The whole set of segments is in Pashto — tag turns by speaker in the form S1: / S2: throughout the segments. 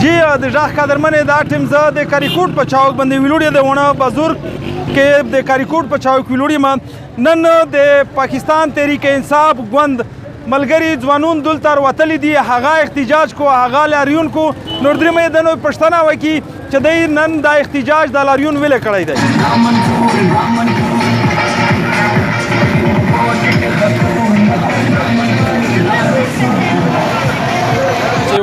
S1: جی د ژغ قدرمنې دا ټیم زه د کاریکوټ په چاوک باندې ویلوړې د ونه بزرګ کې د کاریکوټ په چاوک ویلوړې ما نن د پاکستان تحریک انصاف ګوند ملګري ځوانون دلته راوتلي دي هغه احتجاج کو هغه لاریون کو نور درې مې د نوې پښتنه وکړي چې دی نن دا احتجاج د لاریون ویلې کړی دی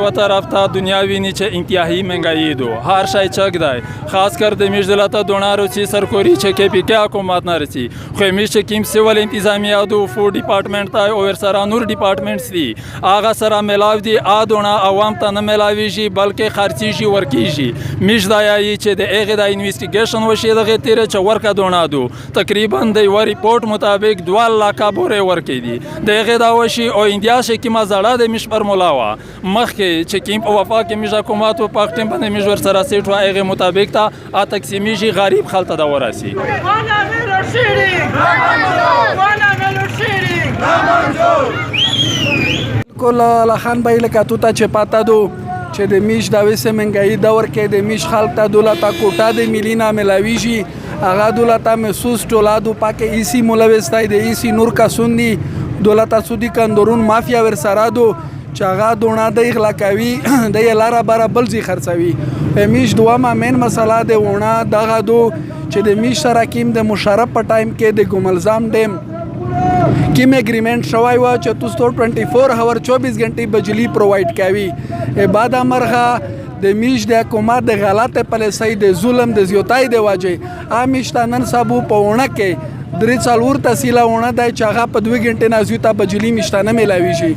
S2: و طرف تا دنیا وینی چه انتهایی منگایی دو هر شای چک دای خاص کر دمیش دلتا دونارو چی سرکوری چه که پیکه حکومت نرسی خیمیش چه کیم سیول انتظامیه دو فور ڈپارٹمنٹ تای اوور سرا نور ڈپارٹمنٹس دی آغا سرا ملاو دی آدونا عوام تا نملاوی جی بلکه خرچی جی ورکی جی میش دایایی چه ده ایغ دا انویسٹیگیشن وشی دغه تیره چه ورکا دونا دو تقریبا دی و ریپورٹ مطابق 2 لاکا بوره ورکی دی ده ایغ دا وشی او اندیا شکی ما زړه د مش پر مولاوا مخکې چې کیم په وفا کې میږه حکومت او پاک ټیم باندې میږ ور سره سیټ و هغه مطابق تا ا تقسیمی جی غریب خلک ته ورسی
S3: کله لخان به لکه تو ته چې پاتا دو چې د میش دا وسه منګای دور کې د میش خلک ته دولت کوټه د ملینا ملاوی شي هغه دولت محسوس ټولادو پاکه ایسی ملوثای د ایسی نور کا سنی دولت سودی کندرون مافیا ور سره دو چې هغه دونه د اغلا کوي د لاره بره بل ځای خرڅوي میش دوامه مین مسله د ونه دغه دو چې د میش سره کیم د مشرف په ټایم کې د ګوملزام ډیم کیم اگریمنٹ شوی و چې تاسو 24 اور 24 غنټې بجلی پرووایډ کوي بعد امرغه د میش د حکومت د غلطه پالیسۍ د ظلم د زیاتای د واجه امیشتانن سبو پهونه کې درې څلور تحصیله ونه د چاغه په 2 غنټې نه زیاته بجلی مشتانه ملاوي شي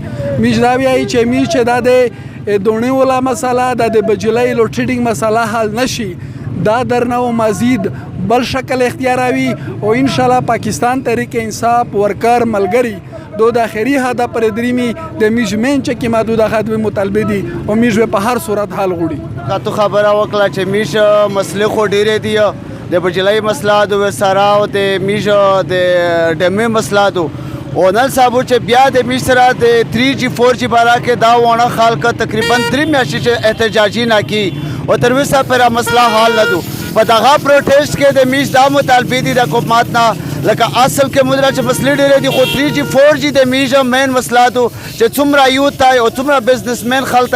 S3: میش دا وی چې میش چې دا د دونه ولا مسله د بجلی لوډ شیډینګ مسله حل نشي دا درنه مزید بل شکل اختیاروي او ان شاء الله پاکستان تحریک انصاف ورکر ملګری دو د اخري هدف پر دریمي د میجمن چې کی محدود خدمت مطالبه دي او میج په هر صورت حل غوړي
S4: کا تو خبره وکړه چې میش مسله خو ډیره دي د بجلی مسله د وسارا او د میج د ډمه مسله دو او نن صاحب چې بیا د میش سره د 3G 4G بارا کې دا ونه خلک تقریبا 3 میاشتې احتجاجي نه کی او تر وسه پر مسله حل نه دو په دغه پروټیسټ کې د میش دا مطالبه دي د حکومت نه لکه اصل کې مدرا چې مسلې ډېرې دي خو 3G 4G د میش مین مسله دو چې څومره یوت تای او څومره بزنسمن خلک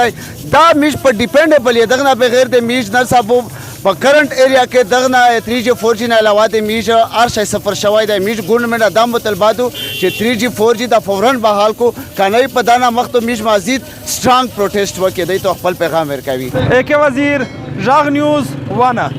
S4: دا میش په ډیپندبل یې دغه بغیر د میش نه صاحب په کرنٹ ایریا کې دغه 3G 4G نه علاوه د میش هر شي سفر شوی د میش ګورنمنت ادم مطالباتو چې 3G 4G د فورن بحال کو کنه په دانا مخته میش مزید سترانګ پروټیسټ وکړي د خپل پیغام ورکوي
S1: اکی وزیر ژغ نیوز ونه